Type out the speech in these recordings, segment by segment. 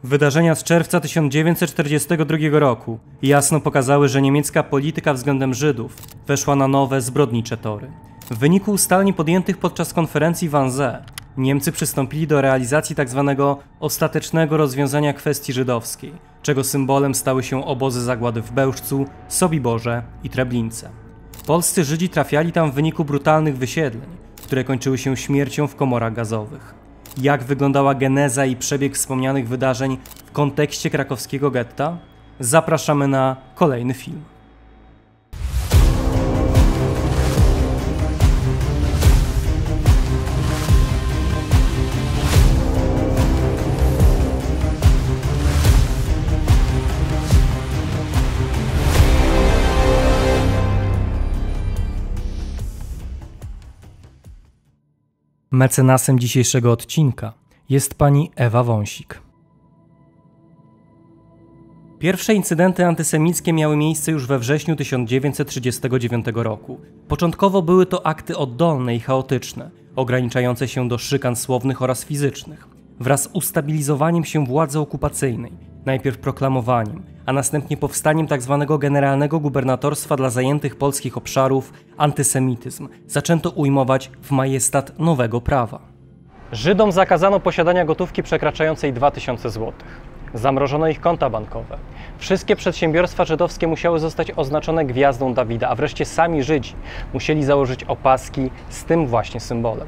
Wydarzenia z czerwca 1942 roku jasno pokazały, że niemiecka polityka względem Żydów weszła na nowe, zbrodnicze tory. W wyniku ustaleń podjętych podczas konferencji w Wannsee Niemcy przystąpili do realizacji tzw. ostatecznego rozwiązania kwestii żydowskiej, czego symbolem stały się obozy zagłady w Bełżcu, Sobiborze i Treblince. Polscy Żydzi trafiali tam w wyniku brutalnych wysiedleń, które kończyły się śmiercią w komorach gazowych. Jak wyglądała geneza i przebieg wspomnianych wydarzeń w kontekście krakowskiego getta? Zapraszamy na kolejny film. Mecenasem dzisiejszego odcinka jest pani Ewa Wąsik. Pierwsze incydenty antysemickie miały miejsce już we wrześniu 1939 roku. Początkowo były to akty oddolne i chaotyczne, ograniczające się do szykan słownych oraz fizycznych. Wraz z ustabilizowaniem się władzy okupacyjnej, najpierw proklamowaniem, a następnie powstaniem tzw. generalnego gubernatorstwa dla zajętych polskich obszarów, antysemityzm zaczęto ujmować w majestat nowego prawa. Żydom zakazano posiadania gotówki przekraczającej 2000 zł. Zamrożono ich konta bankowe. Wszystkie przedsiębiorstwa żydowskie musiały zostać oznaczone gwiazdą Dawida, a wreszcie sami Żydzi musieli założyć opaski z tym właśnie symbolem.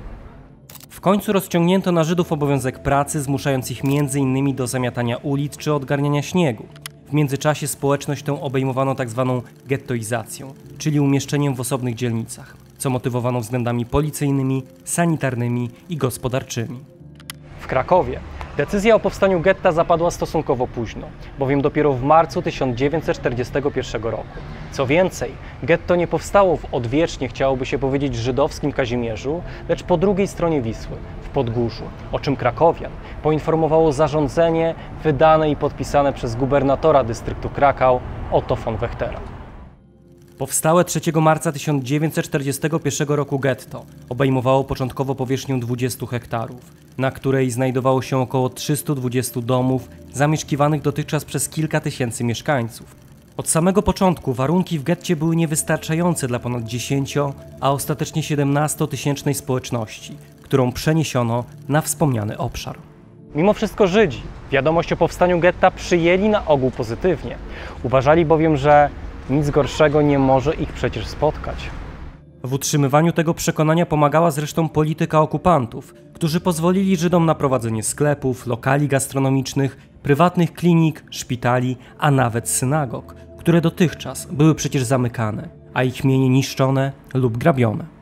W końcu rozciągnięto na Żydów obowiązek pracy, zmuszając ich m.in. do zamiatania ulic czy odgarniania śniegu. W międzyczasie społeczność tę obejmowano tzw. gettoizacją, czyli umieszczeniem w osobnych dzielnicach, co motywowano względami policyjnymi, sanitarnymi i gospodarczymi. W Krakowie decyzja o powstaniu getta zapadła stosunkowo późno, bowiem dopiero w marcu 1941 roku. Co więcej, getto nie powstało w odwiecznie, chciałoby się powiedzieć, żydowskim Kazimierzu, lecz po drugiej stronie Wisły, w Podgórzu, o czym krakowian poinformowało zarządzenie wydane i podpisane przez gubernatora dystryktu Krakau Otto von Wechtera. Powstałe 3 marca 1941 roku getto obejmowało początkowo powierzchnię 20 hektarów, na której znajdowało się około 320 domów zamieszkiwanych dotychczas przez kilka tysięcy mieszkańców. Od samego początku warunki w getcie były niewystarczające dla ponad 10, a ostatecznie 17-tysięcznej społeczności, którą przeniesiono na wspomniany obszar. Mimo wszystko Żydzi wiadomość o powstaniu getta przyjęli na ogół pozytywnie. Uważali bowiem, że nic gorszego nie może ich przecież spotkać. W utrzymywaniu tego przekonania pomagała zresztą polityka okupantów, którzy pozwolili Żydom na prowadzenie sklepów, lokali gastronomicznych, prywatnych klinik, szpitali, a nawet synagog, które dotychczas były przecież zamykane, a ich mienie niszczone lub grabione.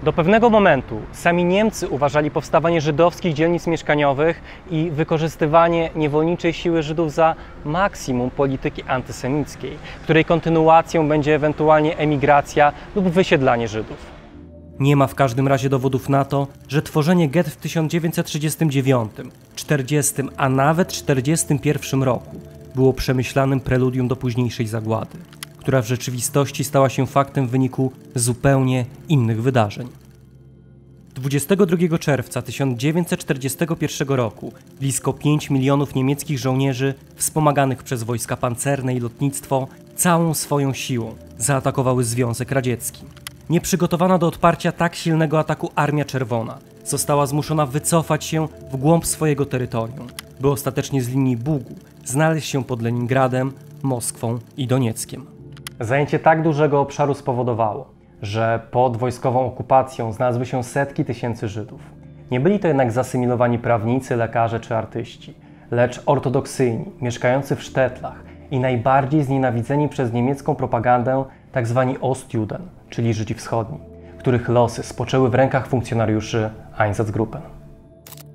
Do pewnego momentu sami Niemcy uważali powstawanie żydowskich dzielnic mieszkaniowych i wykorzystywanie niewolniczej siły Żydów za maksimum polityki antysemickiej, której kontynuacją będzie ewentualnie emigracja lub wysiedlanie Żydów. Nie ma w każdym razie dowodów na to, że tworzenie gett w 1939, 40, a nawet 41 roku było przemyślanym preludium do późniejszej zagłady, która w rzeczywistości stała się faktem w wyniku zupełnie innych wydarzeń. 22 czerwca 1941 roku blisko 5 milionów niemieckich żołnierzy wspomaganych przez wojska pancerne i lotnictwo całą swoją siłą zaatakowały Związek Radziecki. Nieprzygotowana do odparcia tak silnego ataku Armia Czerwona została zmuszona wycofać się w głąb swojego terytorium, by ostatecznie z linii Bugu znaleźć się pod Leningradem, Moskwą i Donieckiem. Zajęcie tak dużego obszaru spowodowało, że pod wojskową okupacją znalazły się setki tysięcy Żydów. Nie byli to jednak zasymilowani prawnicy, lekarze czy artyści, lecz ortodoksyjni, mieszkający w sztetlach i najbardziej znienawidzeni przez niemiecką propagandę tzw. Ostjuden, czyli Żydzi wschodni, których losy spoczęły w rękach funkcjonariuszy Einsatzgruppen.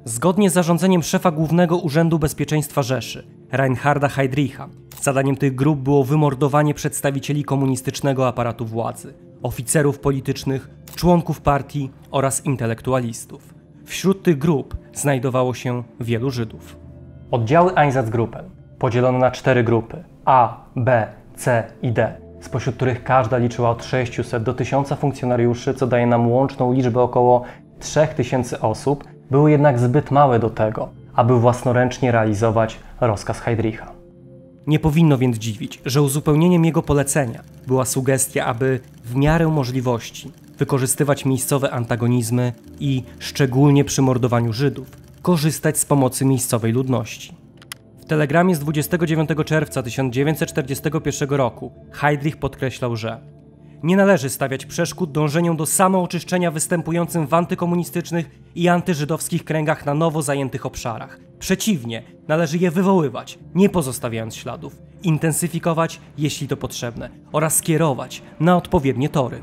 Zgodnie z zarządzeniem szefa Głównego Urzędu Bezpieczeństwa Rzeszy, Reinharda Heydricha, zadaniem tych grup było wymordowanie przedstawicieli komunistycznego aparatu władzy, oficerów politycznych, członków partii oraz intelektualistów. Wśród tych grup znajdowało się wielu Żydów. Oddziały Einsatzgruppen podzielono na 4 grupy A, B, C i D, spośród których każda liczyła od 600 do 1000 funkcjonariuszy, co daje nam łączną liczbę około 3000 osób, były jednak zbyt małe do tego, aby własnoręcznie realizować rozkaz Heydricha. Nie powinno więc dziwić, że uzupełnieniem jego polecenia była sugestia, aby w miarę możliwości wykorzystywać miejscowe antagonizmy i, szczególnie przy mordowaniu Żydów, korzystać z pomocy miejscowej ludności. W telegramie z 29 czerwca 1941 roku Heydrich podkreślał, że nie należy stawiać przeszkód dążeniom do samooczyszczenia występującym w antykomunistycznych i antyżydowskich kręgach na nowo zajętych obszarach. Przeciwnie, należy je wywoływać, nie pozostawiając śladów, intensyfikować, jeśli to potrzebne, oraz skierować na odpowiednie tory.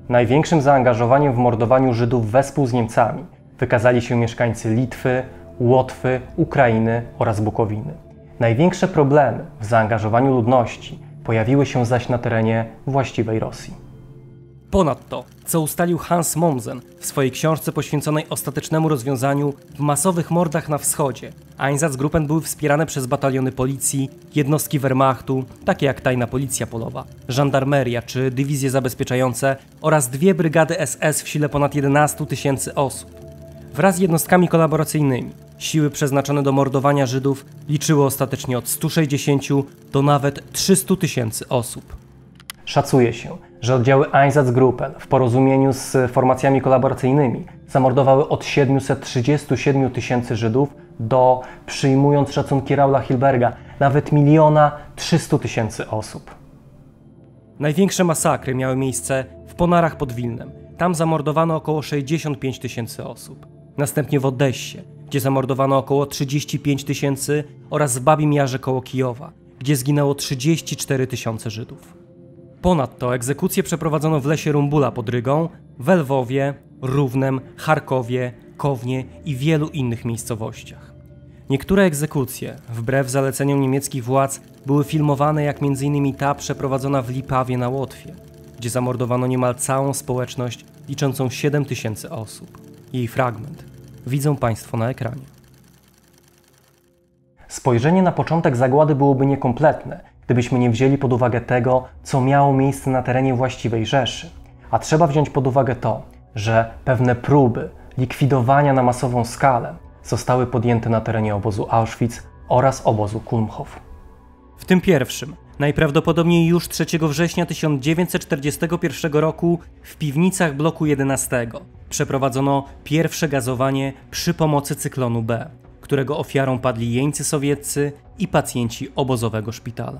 Największym zaangażowaniem w mordowaniu Żydów wespół z Niemcami wykazali się mieszkańcy Litwy, Łotwy, Ukrainy oraz Bukowiny. Największe problemy w zaangażowaniu ludności pojawiły się zaś na terenie właściwej Rosji. Ponadto, co ustalił Hans Mommsen w swojej książce poświęconej ostatecznemu rozwiązaniu w masowych mordach na wschodzie, Einsatzgruppen były wspierane przez bataliony policji, jednostki Wehrmachtu, takie jak tajna policja polowa, żandarmeria czy dywizje zabezpieczające oraz 2 brygady SS w sile ponad 11 000 osób. Wraz z jednostkami kolaboracyjnymi siły przeznaczone do mordowania Żydów liczyły ostatecznie od 160 do nawet 300 000 osób. Szacuje się, że oddziały Einsatzgruppen w porozumieniu z formacjami kolaboracyjnymi zamordowały od 737 000 Żydów do, przyjmując szacunki Raula Hilberga, nawet 1 300 000 osób. Największe masakry miały miejsce w Ponarach pod Wilnem. Tam zamordowano około 65 000 osób. Następnie w Odessie, gdzie zamordowano około 35 000 oraz w Babim Jarze koło Kijowa, gdzie zginęło 34 000 Żydów. Ponadto egzekucje przeprowadzono w lesie Rumbula pod Rygą, w Lwowie, Równem, Charkowie, Kownie i wielu innych miejscowościach. Niektóre egzekucje, wbrew zaleceniom niemieckich władz, były filmowane, jak m.in. ta przeprowadzona w Lipawie na Łotwie, gdzie zamordowano niemal całą społeczność liczącą 7 000 osób. Jej fragment widzą Państwo na ekranie. Spojrzenie na początek zagłady byłoby niekompletne, gdybyśmy nie wzięli pod uwagę tego, co miało miejsce na terenie właściwej Rzeszy. A trzeba wziąć pod uwagę to, że pewne próby likwidowania na masową skalę zostały podjęte na terenie obozu Auschwitz oraz obozu Kulmhof. W tym pierwszym, najprawdopodobniej już 3 września 1941 roku w piwnicach bloku 11 przeprowadzono pierwsze gazowanie przy pomocy cyklonu B, którego ofiarą padli jeńcy sowieccy i pacjenci obozowego szpitala.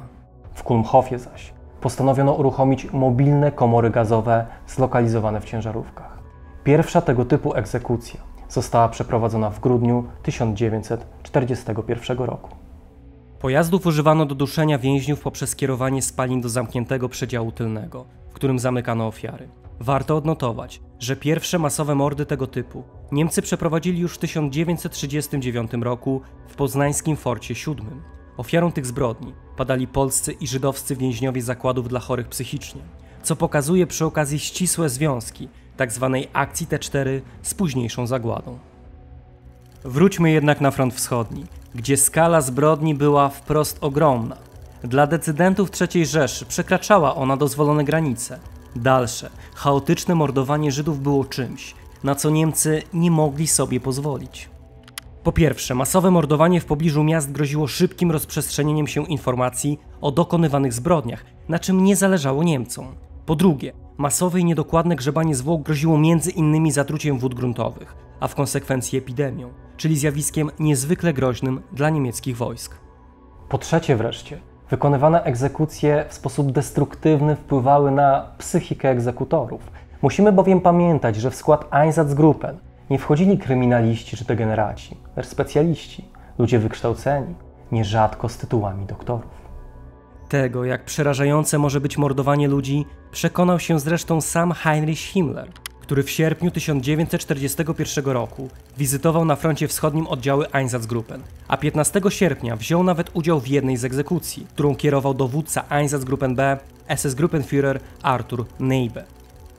W Kulmhofie zaś postanowiono uruchomić mobilne komory gazowe zlokalizowane w ciężarówkach. Pierwsza tego typu egzekucja została przeprowadzona w grudniu 1941 roku. Pojazdów używano do duszenia więźniów poprzez kierowanie spalin do zamkniętego przedziału tylnego, w którym zamykano ofiary. Warto odnotować, że pierwsze masowe mordy tego typu Niemcy przeprowadzili już w 1939 roku w poznańskim Forcie VII. Ofiarą tych zbrodni padali polscy i żydowscy więźniowie zakładów dla chorych psychicznie, co pokazuje przy okazji ścisłe związki tzw. akcji T4 z późniejszą zagładą. Wróćmy jednak na front wschodni, gdzie skala zbrodni była wprost ogromna. Dla decydentów III Rzeszy przekraczała ona dozwolone granice. Dalsze, chaotyczne mordowanie Żydów było czymś, na co Niemcy nie mogli sobie pozwolić. Po pierwsze, masowe mordowanie w pobliżu miast groziło szybkim rozprzestrzenieniem się informacji o dokonywanych zbrodniach, na czym nie zależało Niemcom. Po drugie, masowe i niedokładne grzebanie zwłok groziło m.in. zatruciem wód gruntowych, a w konsekwencji epidemią, czyli zjawiskiem niezwykle groźnym dla niemieckich wojsk. Po trzecie wreszcie, wykonywane egzekucje w sposób destruktywny wpływały na psychikę egzekutorów. Musimy bowiem pamiętać, że w skład Einsatzgruppen nie wchodzili kryminaliści czy degeneraci, lecz specjaliści, ludzie wykształceni, nierzadko z tytułami doktorów. Tego, jak przerażające może być mordowanie ludzi, przekonał się zresztą sam Heinrich Himmler, który w sierpniu 1941 roku wizytował na froncie wschodnim oddziały Einsatzgruppen, a 15 sierpnia wziął nawet udział w jednej z egzekucji, którą kierował dowódca Einsatzgruppen B, SS-Gruppenführer Arthur Neibe.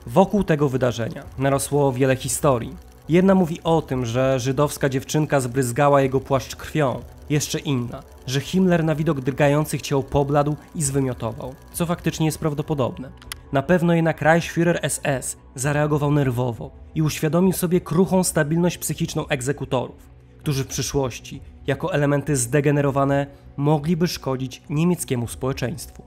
Wokół tego wydarzenia narosło wiele historii. Jedna mówi o tym, że żydowska dziewczynka zbryzgała jego płaszcz krwią, jeszcze inna, że Himmler na widok drgających ciał pobladł i zwymiotował, co faktycznie jest prawdopodobne. Na pewno jednak Reichsführer SS zareagował nerwowo i uświadomił sobie kruchą stabilność psychiczną egzekutorów, którzy w przyszłości, jako elementy zdegenerowane, mogliby szkodzić niemieckiemu społeczeństwu.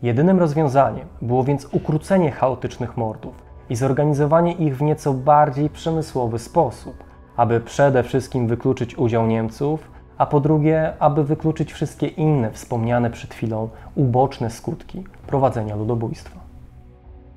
Jedynym rozwiązaniem było więc ukrócenie chaotycznych mordów i zorganizowanie ich w nieco bardziej przemysłowy sposób, aby przede wszystkim wykluczyć udział Niemców, a po drugie, aby wykluczyć wszystkie inne wspomniane przed chwilą uboczne skutki prowadzenia ludobójstwa.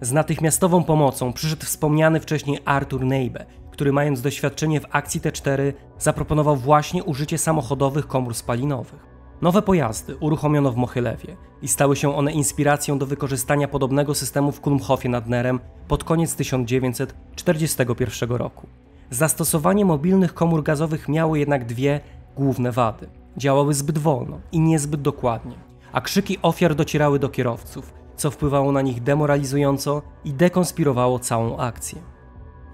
Z natychmiastową pomocą przyszedł wspomniany wcześniej Arthur Neibe, który mając doświadczenie w akcji T4 zaproponował właśnie użycie samochodowych komór spalinowych. Nowe pojazdy uruchomiono w Mochylewie i stały się one inspiracją do wykorzystania podobnego systemu w Kulmhofie nad Nerem pod koniec 1941 roku. Zastosowanie mobilnych komór gazowych miało jednak dwie główne wady. Działały zbyt wolno i niezbyt dokładnie, a krzyki ofiar docierały do kierowców, co wpływało na nich demoralizująco i dekonspirowało całą akcję.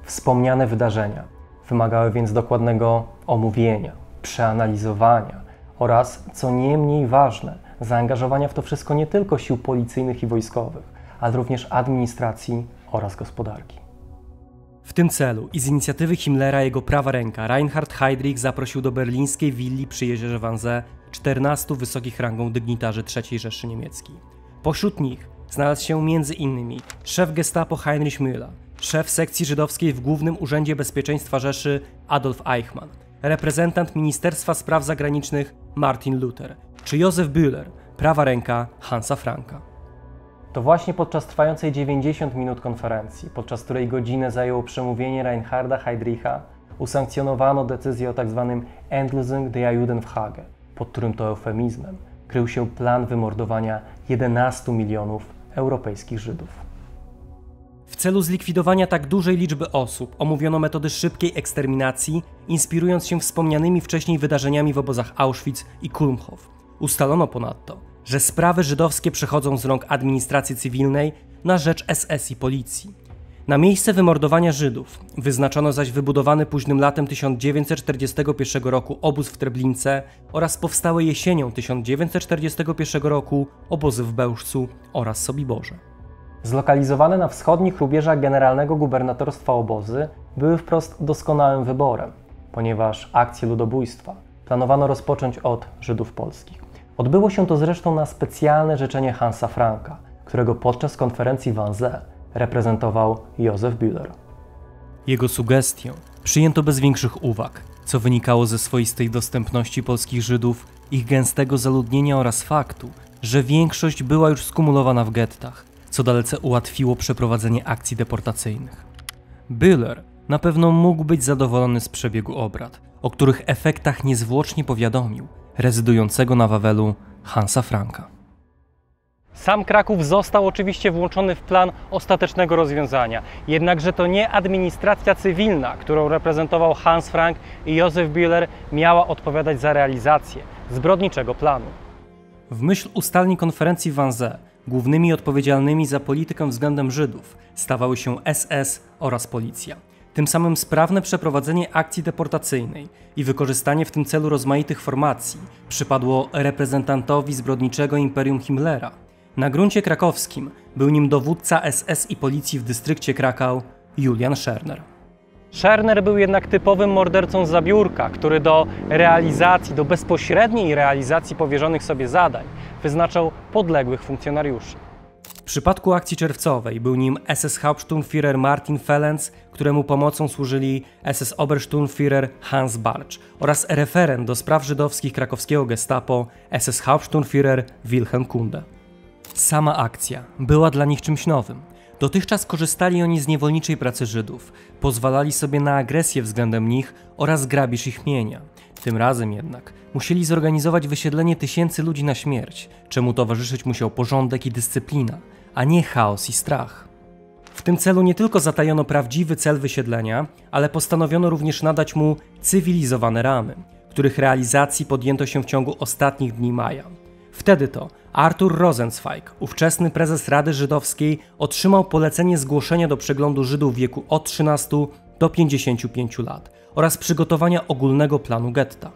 Wspomniane wydarzenia wymagały więc dokładnego omówienia, przeanalizowania oraz, co nie mniej ważne, zaangażowania w to wszystko nie tylko sił policyjnych i wojskowych, ale również administracji oraz gospodarki. W tym celu i z inicjatywy Himmlera jego prawa ręka Reinhard Heydrich zaprosił do berlińskiej willi przy jeziorze Wannsee 14 wysokich rangą dygnitarzy III Rzeszy Niemieckiej. Pośród nich znalazł się m.in. szef gestapo Heinrich Müller, szef sekcji żydowskiej w Głównym Urzędzie Bezpieczeństwa Rzeszy Adolf Eichmann, reprezentant Ministerstwa Spraw Zagranicznych Martin Luther czy Józef Bühler, prawa ręka Hansa Franka. To właśnie podczas trwającej 90 minut konferencji, podczas której godzinę zajęło przemówienie Reinharda Heydricha, usankcjonowano decyzję o tzw. Endlösung der Judenfrage, pod którym to eufemizmem krył się plan wymordowania 11 milionów europejskich Żydów. W celu zlikwidowania tak dużej liczby osób omówiono metody szybkiej eksterminacji, inspirując się wspomnianymi wcześniej wydarzeniami w obozach Auschwitz i Kulmhof. Ustalono ponadto, że sprawy żydowskie przechodzą z rąk administracji cywilnej na rzecz SS i policji. Na miejsce wymordowania Żydów wyznaczono zaś wybudowany późnym latem 1941 roku obóz w Treblince oraz powstałe jesienią 1941 roku obozy w Bełżcu oraz Sobiborze. Zlokalizowane na wschodnich rubieżach generalnego gubernatorstwa obozy były wprost doskonałym wyborem, ponieważ akcję ludobójstwa planowano rozpocząć od Żydów polskich. Odbyło się to zresztą na specjalne życzenie Hansa Franka, którego podczas konferencji w Wannsee reprezentował Józef Bühler. Jego sugestię przyjęto bez większych uwag, co wynikało ze swoistej dostępności polskich Żydów, ich gęstego zaludnienia oraz faktu, że większość była już skumulowana w gettach, co dalece ułatwiło przeprowadzenie akcji deportacyjnych. Bühler na pewno mógł być zadowolony z przebiegu obrad, o których efektach niezwłocznie powiadomił rezydującego na Wawelu Hansa Franka. Sam Kraków został oczywiście włączony w plan ostatecznego rozwiązania, jednakże to nie administracja cywilna, którą reprezentował Hans Frank i Józef Bühler, miała odpowiadać za realizację zbrodniczego planu. W myśl ustaleń konferencji w Wannsee głównymi odpowiedzialnymi za politykę względem Żydów stawały się SS oraz policja. Tym samym sprawne przeprowadzenie akcji deportacyjnej i wykorzystanie w tym celu rozmaitych formacji przypadło reprezentantowi zbrodniczego imperium Himmlera. Na gruncie krakowskim był nim dowódca SS i policji w dystrykcie Krakau, Julian Scherner. Scherner był jednak typowym mordercą z zabiórka, który do bezpośredniej realizacji powierzonych sobie zadań wyznaczał podległych funkcjonariuszy. W przypadku akcji czerwcowej był nim SS-Hauptsturmführer Martin Felenz, któremu pomocą służyli SS-Obersturmführer Hans Bartsch oraz referent do spraw żydowskich krakowskiego gestapo SS-Hauptsturmführer Wilhelm Kunde. Sama akcja była dla nich czymś nowym. Dotychczas korzystali oni z niewolniczej pracy Żydów, pozwalali sobie na agresję względem nich oraz grabież ich mienia. Tym razem jednak musieli zorganizować wysiedlenie tysięcy ludzi na śmierć, czemu towarzyszyć musiał porządek i dyscyplina, a nie chaos i strach. W tym celu nie tylko zatajono prawdziwy cel wysiedlenia, ale postanowiono również nadać mu cywilizowane ramy, których realizacji podjęto się w ciągu ostatnich dni maja. Wtedy to Arthur Rosenzweig, ówczesny prezes Rady Żydowskiej, otrzymał polecenie zgłoszenia do przeglądu Żydów w wieku od 13 do 55 lat oraz przygotowania ogólnego planu getta.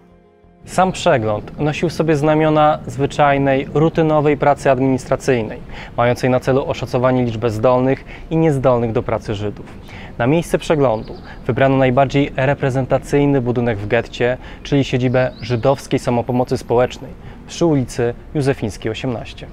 Sam przegląd nosił w sobie znamiona zwyczajnej, rutynowej pracy administracyjnej, mającej na celu oszacowanie liczby zdolnych i niezdolnych do pracy Żydów. Na miejsce przeglądu wybrano najbardziej reprezentacyjny budynek w getcie, czyli siedzibę Żydowskiej Samopomocy Społecznej przy ulicy Józefińskiej 18.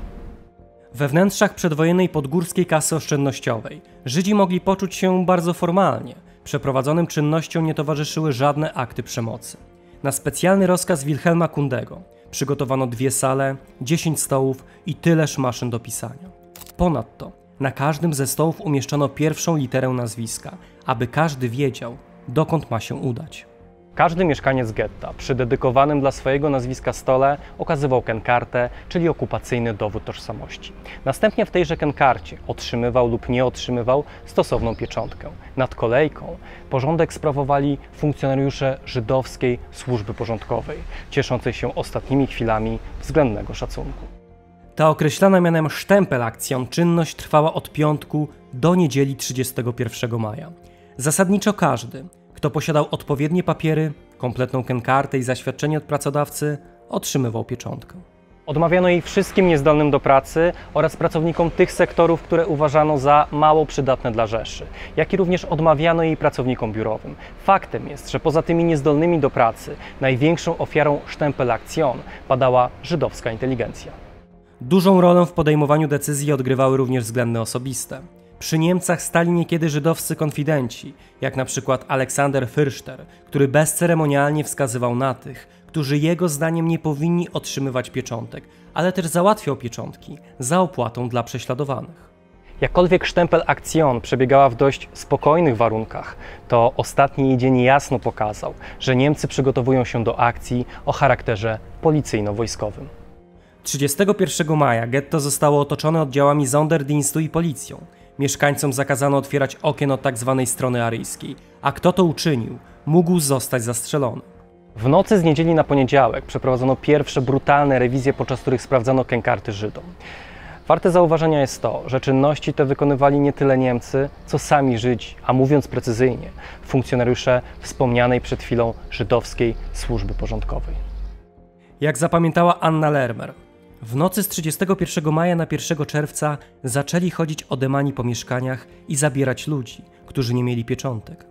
We wnętrzach przedwojennej podgórskiej kasy oszczędnościowej Żydzi mogli poczuć się bardzo formalnie. Przeprowadzonym czynnościom nie towarzyszyły żadne akty przemocy. Na specjalny rozkaz Wilhelma Kundego przygotowano 2 sale, 10 stołów i tyleż maszyn do pisania. Ponadto na każdym ze stołów umieszczono pierwszą literę nazwiska, aby każdy wiedział, dokąd ma się udać. Każdy mieszkaniec getta przy dedykowanym dla swojego nazwiska stole okazywał kenkartę, czyli okupacyjny dowód tożsamości. Następnie w tejże kenkarcie otrzymywał lub nie otrzymywał stosowną pieczątkę. Nad kolejką porządek sprawowali funkcjonariusze żydowskiej służby porządkowej, cieszącej się ostatnimi chwilami względnego szacunku. Ta określana mianem Stempelaktion czynność trwała od piątku do niedzieli 31 maja. Zasadniczo każdy, kto posiadał odpowiednie papiery, kompletną kenkartę i zaświadczenie od pracodawcy, otrzymywał pieczątkę. Odmawiano jej wszystkim niezdolnym do pracy oraz pracownikom tych sektorów, które uważano za mało przydatne dla Rzeszy, jak i również odmawiano jej pracownikom biurowym. Faktem jest, że poza tymi niezdolnymi do pracy największą ofiarą Stempelaktion padała żydowska inteligencja. Dużą rolę w podejmowaniu decyzji odgrywały również względy osobiste. Przy Niemcach stali niekiedy żydowscy konfidenci, jak na przykład Aleksander Fürster, który bezceremonialnie wskazywał na tych, którzy jego zdaniem nie powinni otrzymywać pieczątek, ale też załatwiał pieczątki za opłatą dla prześladowanych. Jakkolwiek Stempelaktion przebiegała w dość spokojnych warunkach, to ostatni jej dzień jasno pokazał, że Niemcy przygotowują się do akcji o charakterze policyjno-wojskowym. 31 maja getto zostało otoczone oddziałami Sonderdienstu i policją. Mieszkańcom zakazano otwierać okien od tzw. strony aryjskiej, a kto to uczynił, mógł zostać zastrzelony. W nocy z niedzieli na poniedziałek przeprowadzono pierwsze brutalne rewizje, podczas których sprawdzano kenkarty Żydom. Warte zauważenia jest to, że czynności te wykonywali nie tyle Niemcy, co sami Żydzi, a mówiąc precyzyjnie, funkcjonariusze wspomnianej przed chwilą żydowskiej służby porządkowej. Jak zapamiętała Anna Lermer, w nocy z 31 maja na 1 czerwca zaczęli chodzić odemani po mieszkaniach i zabierać ludzi, którzy nie mieli pieczątek.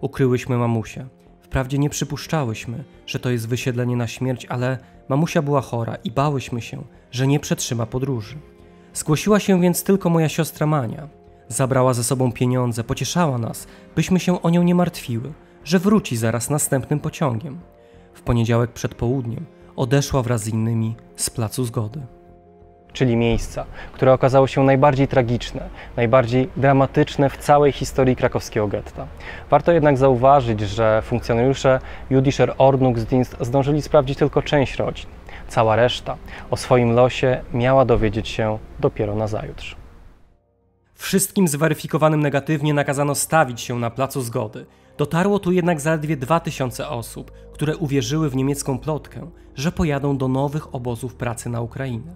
Ukryłyśmy mamusię. Wprawdzie nie przypuszczałyśmy, że to jest wysiedlenie na śmierć, ale mamusia była chora i bałyśmy się, że nie przetrzyma podróży. Zgłosiła się więc tylko moja siostra Mania. Zabrała ze sobą pieniądze, pocieszała nas, byśmy się o nią nie martwiły, że wróci zaraz następnym pociągiem. W poniedziałek przed południem odeszła wraz z innymi z Placu Zgody. Czyli miejsca, które okazało się najbardziej tragiczne, najbardziej dramatyczne w całej historii krakowskiego getta. Warto jednak zauważyć, że funkcjonariusze Jüdischer Ordnungsdienst zdążyli sprawdzić tylko część rodzin. Cała reszta o swoim losie miała dowiedzieć się dopiero nazajutrz. Wszystkim zweryfikowanym negatywnie nakazano stawić się na Placu Zgody. Dotarło tu jednak zaledwie 2000 osób, które uwierzyły w niemiecką plotkę, że pojadą do nowych obozów pracy na Ukrainę.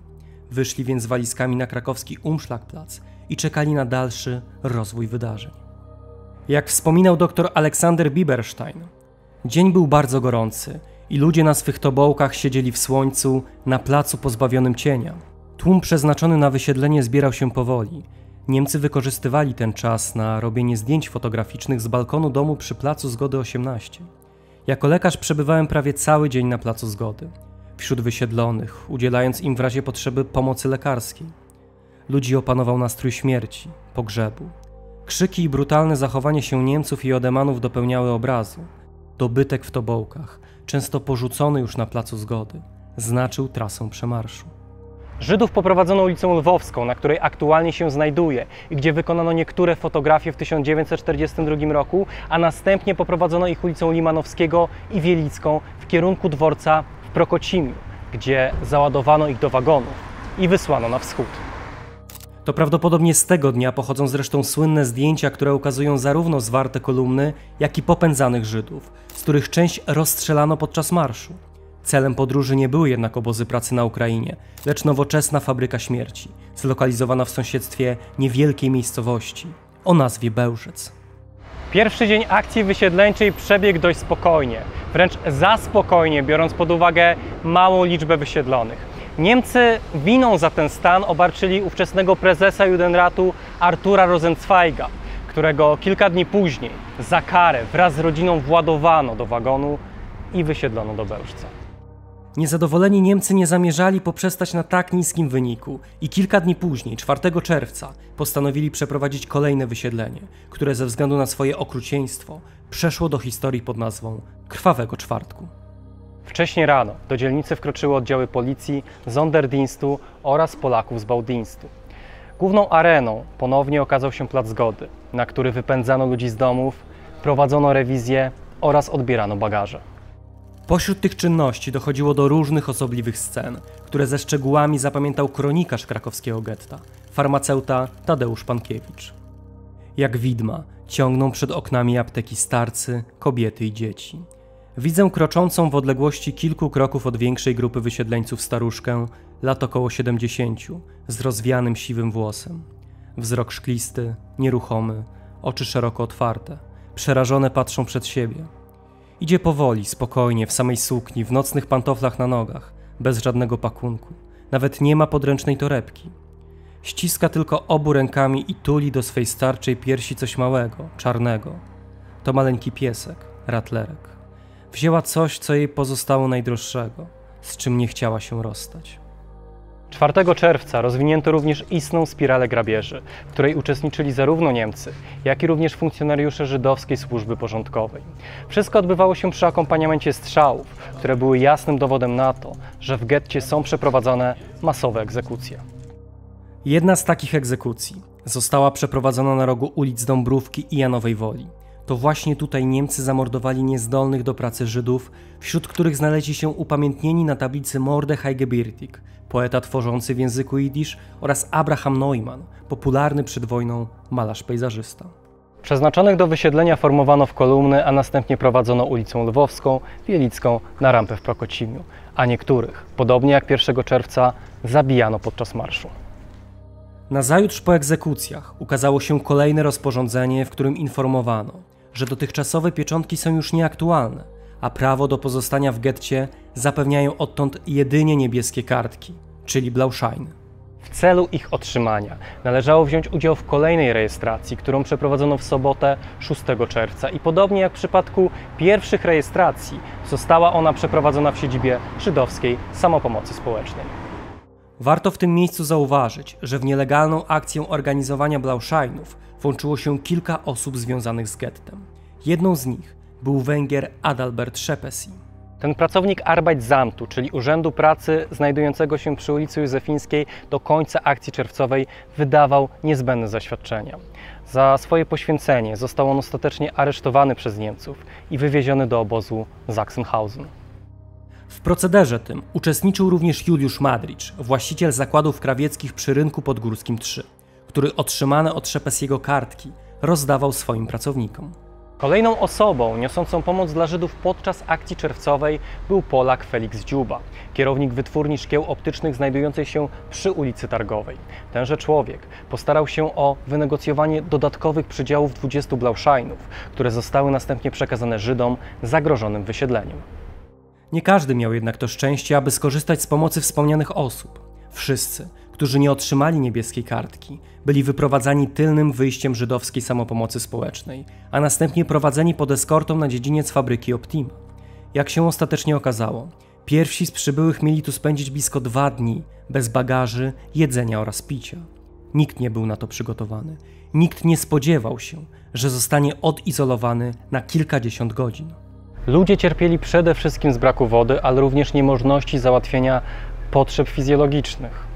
Wyszli więc z walizkami na krakowski Umschlagplatz i czekali na dalszy rozwój wydarzeń. Jak wspominał dr Aleksander Bieberstein, dzień był bardzo gorący i ludzie na swych tobołkach siedzieli w słońcu na placu pozbawionym cienia. Tłum przeznaczony na wysiedlenie zbierał się powoli. Niemcy wykorzystywali ten czas na robienie zdjęć fotograficznych z balkonu domu przy Placu Zgody 18. Jako lekarz przebywałem prawie cały dzień na Placu Zgody, wśród wysiedlonych, udzielając im w razie potrzeby pomocy lekarskiej. Ludzi opanował nastrój śmierci, pogrzebu. Krzyki i brutalne zachowanie się Niemców i odemanów dopełniały obrazu. Dobytek w tobołkach, często porzucony już na Placu Zgody, znaczył trasę przemarszu. Żydów poprowadzono ulicą Lwowską, na której aktualnie się znajduje i gdzie wykonano niektóre fotografie w 1942 roku, a następnie poprowadzono ich ulicą Limanowskiego i Wielicką w kierunku dworca w Prokocimiu, gdzie załadowano ich do wagonów i wysłano na wschód. To prawdopodobnie z tego dnia pochodzą zresztą słynne zdjęcia, które ukazują zarówno zwarte kolumny, jak i popędzanych Żydów, z których część rozstrzelano podczas marszu. Celem podróży nie były jednak obozy pracy na Ukrainie, lecz nowoczesna fabryka śmierci, zlokalizowana w sąsiedztwie niewielkiej miejscowości o nazwie Bełżec. Pierwszy dzień akcji wysiedleńczej przebiegł dość spokojnie, wręcz za spokojnie, biorąc pod uwagę małą liczbę wysiedlonych. Niemcy winą za ten stan obarczyli ówczesnego prezesa Judenratu Artura Rosenzweiga, którego kilka dni później za karę wraz z rodziną władowano do wagonu i wysiedlono do Bełżca. Niezadowoleni Niemcy nie zamierzali poprzestać na tak niskim wyniku i kilka dni później, 4 czerwca, postanowili przeprowadzić kolejne wysiedlenie, które ze względu na swoje okrucieństwo przeszło do historii pod nazwą Krwawego Czwartku. Wcześniej rano do dzielnicy wkroczyły oddziały policji, Sonderdienstu oraz Polaków z Baudienstu. Główną areną ponownie okazał się Plac Zgody, na który wypędzano ludzi z domów, prowadzono rewizję oraz odbierano bagaże. Pośród tych czynności dochodziło do różnych osobliwych scen, które ze szczegółami zapamiętał kronikarz krakowskiego getta, farmaceuta Tadeusz Pankiewicz. Jak widma ciągną przed oknami apteki starcy, kobiety i dzieci. Widzę kroczącą w odległości kilku kroków od większej grupy wysiedleńców staruszkę, lat około 70, z rozwianym siwym włosem. Wzrok szklisty, nieruchomy, oczy szeroko otwarte, przerażone patrzą przed siebie. Idzie powoli, spokojnie, w samej sukni, w nocnych pantoflach na nogach, bez żadnego pakunku. Nawet nie ma podręcznej torebki. Ściska tylko obu rękami i tuli do swej starczej piersi coś małego, czarnego. To maleńki piesek, ratlerek. Wzięła coś, co jej pozostało najdroższego, z czym nie chciała się rozstać. 4 czerwca rozwinięto również istną spiralę grabieży, w której uczestniczyli zarówno Niemcy, jak i również funkcjonariusze żydowskiej służby porządkowej. Wszystko odbywało się przy akompaniamencie strzałów, które były jasnym dowodem na to, że w getcie są przeprowadzane masowe egzekucje. Jedna z takich egzekucji została przeprowadzona na rogu ulic Dąbrówki i Janowej Woli. To właśnie tutaj Niemcy zamordowali niezdolnych do pracy Żydów, wśród których znaleźli się upamiętnieni na tablicy Mordechai Gebirtig, poeta tworzący w języku jidysz, oraz Abraham Neumann, popularny przed wojną malarz pejzażysta. Przeznaczonych do wysiedlenia formowano w kolumny, a następnie prowadzono ulicą Lwowską, Wielicką na rampę w Prokocimiu, a niektórych, podobnie jak 1 czerwca, zabijano podczas marszu. Nazajutrz po egzekucjach ukazało się kolejne rozporządzenie, w którym informowano, że dotychczasowe pieczątki są już nieaktualne, a prawo do pozostania w getcie zapewniają odtąd jedynie niebieskie kartki, czyli Blauscheine. W celu ich otrzymania należało wziąć udział w kolejnej rejestracji, którą przeprowadzono w sobotę 6 czerwca i podobnie jak w przypadku pierwszych rejestracji została ona przeprowadzona w siedzibie żydowskiej samopomocy społecznej. Warto w tym miejscu zauważyć, że w nielegalną akcję organizowania Blauscheinów włączyło się kilka osób związanych z gettem. Jedną z nich był Węgier Adalbert Szepesi. Ten pracownik Arbeitsamtu, czyli Urzędu Pracy znajdującego się przy ulicy Józefińskiej, do końca akcji czerwcowej wydawał niezbędne zaświadczenia. Za swoje poświęcenie został on ostatecznie aresztowany przez Niemców i wywieziony do obozu Sachsenhausen. W procederze tym uczestniczył również Juliusz Madricz, właściciel zakładów krawieckich przy Rynku Podgórskim 3, który otrzymane od Szepesiego kartki rozdawał swoim pracownikom. Kolejną osobą niosącą pomoc dla Żydów podczas akcji czerwcowej był Polak Felix Dziuba, kierownik wytwórni szkieł optycznych znajdującej się przy ulicy Targowej. Tenże człowiek postarał się o wynegocjowanie dodatkowych przydziałów 20 Blauscheinów, które zostały następnie przekazane Żydom zagrożonym wysiedleniem. Nie każdy miał jednak to szczęście, aby skorzystać z pomocy wspomnianych osób. Wszyscy, którzy nie otrzymali niebieskiej kartki, byli wyprowadzani tylnym wyjściem żydowskiej samopomocy społecznej, a następnie prowadzeni pod eskortą na dziedziniec fabryki Optima. Jak się ostatecznie okazało, pierwsi z przybyłych mieli tu spędzić blisko 2 dni, bez bagaży, jedzenia oraz picia. Nikt nie był na to przygotowany. Nikt nie spodziewał się, że zostanie odizolowany na kilkadziesiąt godzin. Ludzie cierpieli przede wszystkim z braku wody, ale również niemożności załatwienia potrzeb fizjologicznych.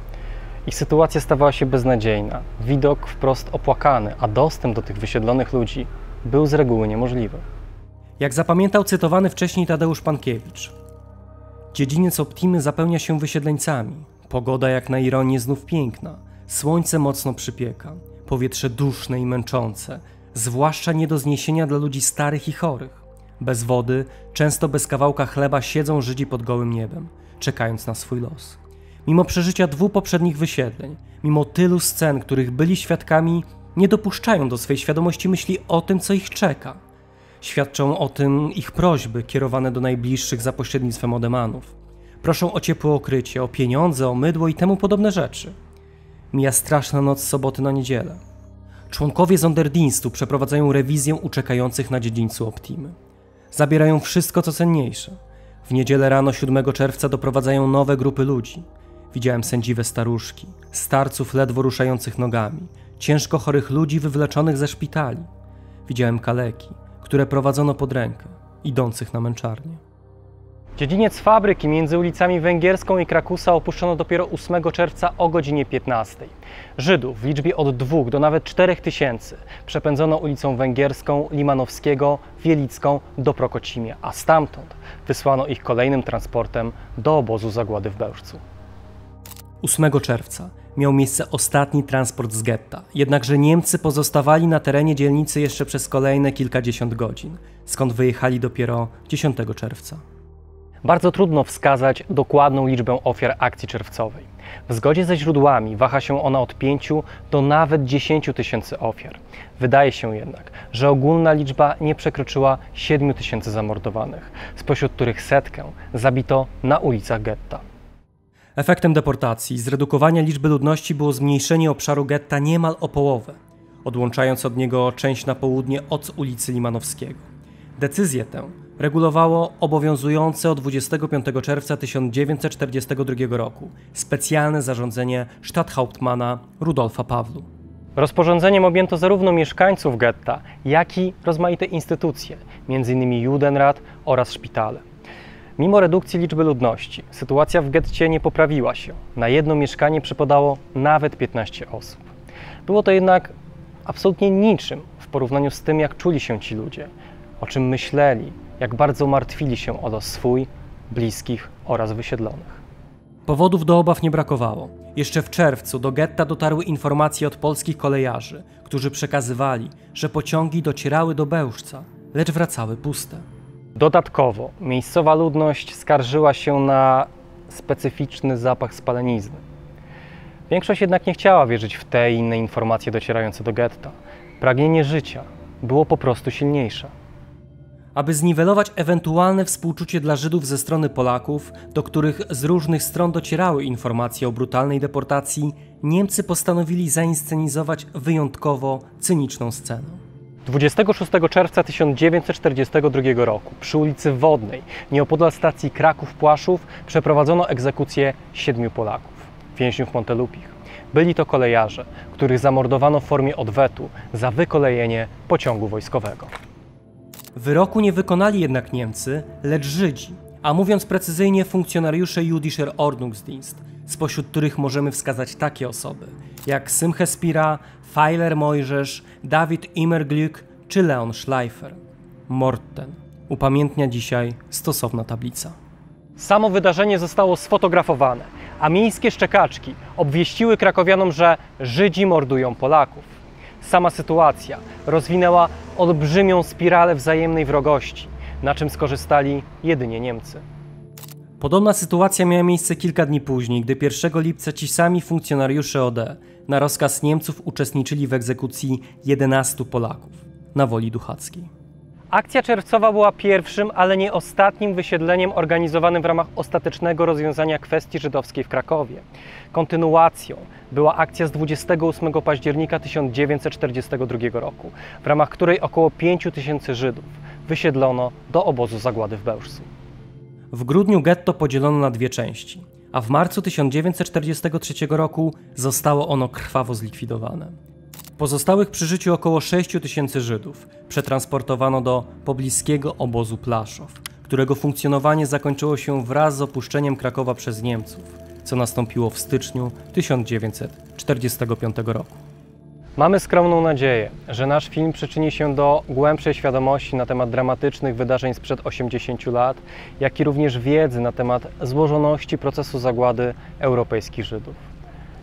Ich sytuacja stawała się beznadziejna, widok wprost opłakany, a dostęp do tych wysiedlonych ludzi był z reguły niemożliwy. Jak zapamiętał cytowany wcześniej Tadeusz Pankiewicz, dziedziniec Optimy zapełnia się wysiedleńcami, pogoda jak na ironię znów piękna, słońce mocno przypieka, powietrze duszne i męczące, zwłaszcza nie do zniesienia dla ludzi starych i chorych. Bez wody, często bez kawałka chleba siedzą Żydzi pod gołym niebem, czekając na swój los. Mimo przeżycia 2 poprzednich wysiedleń, mimo tylu scen, których byli świadkami, Nie dopuszczają do swej świadomości myśli o tym, co ich czeka. Świadczą o tym ich prośby kierowane do najbliższych za pośrednictwem odemanów. Proszą o ciepłe okrycie, o pieniądze, o mydło i temu podobne rzeczy. Mija straszna noc z soboty na niedzielę. Członkowie Sonderdienstu przeprowadzają rewizję uczekających na dziedzińcu Optimy. Zabierają wszystko, co cenniejsze. W niedzielę rano 7 czerwca doprowadzają nowe grupy ludzi. Widziałem sędziwe staruszki, starców ledwo ruszających nogami, ciężko chorych ludzi wywleczonych ze szpitali. Widziałem kaleki, które prowadzono pod rękę, idących na męczarnię. Dziedziniec fabryki między ulicami Węgierską i Krakusa opuszczono dopiero 8 czerwca o godzinie 15. Żydów w liczbie od 2 do nawet 4 tysięcy przepędzono ulicą Węgierską, Limanowskiego, Wielicką do Prokocimia, a stamtąd wysłano ich kolejnym transportem do obozu zagłady w Bełżcu. 8 czerwca miał miejsce ostatni transport z getta, jednakże Niemcy pozostawali na terenie dzielnicy jeszcze przez kolejne kilkadziesiąt godzin, skąd wyjechali dopiero 10 czerwca. Bardzo trudno wskazać dokładną liczbę ofiar akcji czerwcowej. W zgodzie ze źródłami waha się ona od 5 do nawet 10 tysięcy ofiar. Wydaje się jednak, że ogólna liczba nie przekroczyła 7 tysięcy zamordowanych, spośród których 100 zabito na ulicach getta. Efektem deportacji i zredukowania liczby ludności było zmniejszenie obszaru getta niemal o połowę, odłączając od niego część na południe od ulicy Limanowskiego. Decyzję tę regulowało obowiązujące od 25 czerwca 1942 roku specjalne zarządzenie Stadthauptmana Rudolfa Pawlu. Rozporządzeniem objęto zarówno mieszkańców getta, jak i rozmaite instytucje, m.in. Judenrat oraz szpitale. Mimo redukcji liczby ludności, sytuacja w getcie nie poprawiła się. Na jedno mieszkanie przypadało nawet 15 osób. Było to jednak absolutnie niczym w porównaniu z tym, jak czuli się ci ludzie, o czym myśleli, jak bardzo martwili się o los swój, bliskich oraz wysiedlonych. Powodów do obaw nie brakowało. Jeszcze w czerwcu do getta dotarły informacje od polskich kolejarzy, którzy przekazywali, że pociągi docierały do Bełżca, lecz wracały puste. Dodatkowo miejscowa ludność skarżyła się na specyficzny zapach spalenizny. Większość jednak nie chciała wierzyć w te i inne informacje docierające do getta. Pragnienie życia było po prostu silniejsze. Aby zniwelować ewentualne współczucie dla Żydów ze strony Polaków, do których z różnych stron docierały informacje o brutalnej deportacji, Niemcy postanowili zainscenizować wyjątkowo cyniczną scenę. 26 czerwca 1942 roku przy ulicy Wodnej, nieopodal stacji Kraków-Płaszów, przeprowadzono egzekucję 7 Polaków, więźniów Montelupich. Byli to kolejarze, których zamordowano w formie odwetu za wykolejenie pociągu wojskowego. Wyroku nie wykonali jednak Niemcy, lecz Żydzi, a mówiąc precyzyjnie funkcjonariusze Jüdischer Ordnungsdienst, spośród których możemy wskazać takie osoby jak Simche Spira, Feiler Mojżesz, David Immerglück czy Leon Schleifer. Mord ten upamiętnia dzisiaj stosowna tablica. Samo wydarzenie zostało sfotografowane, a miejskie szczekaczki obwieściły krakowianom, że Żydzi mordują Polaków. Sama sytuacja rozwinęła olbrzymią spiralę wzajemnej wrogości, na czym skorzystali jedynie Niemcy. Podobna sytuacja miała miejsce kilka dni później, gdy 1 lipca ci sami funkcjonariusze OD na rozkaz Niemców uczestniczyli w egzekucji 11 Polaków na Woli Duchackiej. Akcja czerwcowa była pierwszym, ale nie ostatnim wysiedleniem organizowanym w ramach ostatecznego rozwiązania kwestii żydowskiej w Krakowie. Kontynuacją była akcja z 28 października 1942 roku, w ramach której około 5 tysięcy Żydów wysiedlono do obozu zagłady w Bełżcu. W grudniu getto podzielono na 2 części, a w marcu 1943 roku zostało ono krwawo zlikwidowane. Pozostałych przy życiu około 6 tysięcy Żydów przetransportowano do pobliskiego obozu Plaszow, którego funkcjonowanie zakończyło się wraz z opuszczeniem Krakowa przez Niemców, co nastąpiło w styczniu 1945 roku. Mamy skromną nadzieję, że nasz film przyczyni się do głębszej świadomości na temat dramatycznych wydarzeń sprzed 80 lat, jak i również wiedzy na temat złożoności procesu zagłady europejskich Żydów.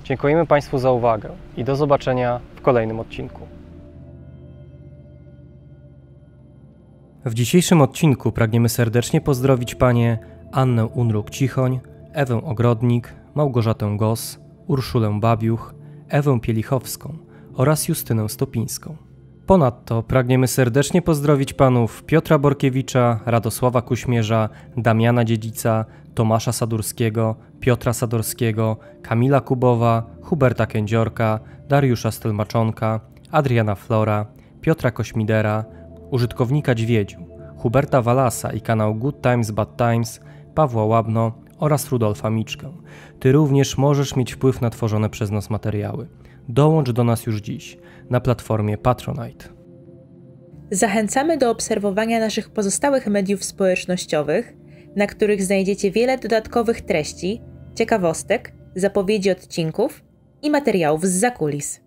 Dziękujemy Państwu za uwagę i do zobaczenia w kolejnym odcinku. W dzisiejszym odcinku pragniemy serdecznie pozdrowić Panie Annę Unruk-Cichoń, Ewę Ogrodnik, Małgorzatę Gos, Urszulę Babiuch, Ewę Pielichowską oraz Justynę Stopińską. Ponadto pragniemy serdecznie pozdrowić panów Piotra Borkiewicza, Radosława Kuśmierza, Damiana Dziedzica, Tomasza Sadurskiego, Piotra Sadorskiego, Kamila Kubowa, Huberta Kędziorka, Dariusza Stylmaczonka, Adriana Flora, Piotra Kośmidera, użytkownika Dźwiedziu, Huberta Walasa i kanał Good Times Bad Times, Pawła Łabno oraz Rudolfa Miczkę. Ty również możesz mieć wpływ na tworzone przez nas materiały. Dołącz do nas już dziś na platformie Patronite. Zachęcamy do obserwowania naszych pozostałych mediów społecznościowych, na których znajdziecie wiele dodatkowych treści, ciekawostek, zapowiedzi odcinków i materiałów zza kulis.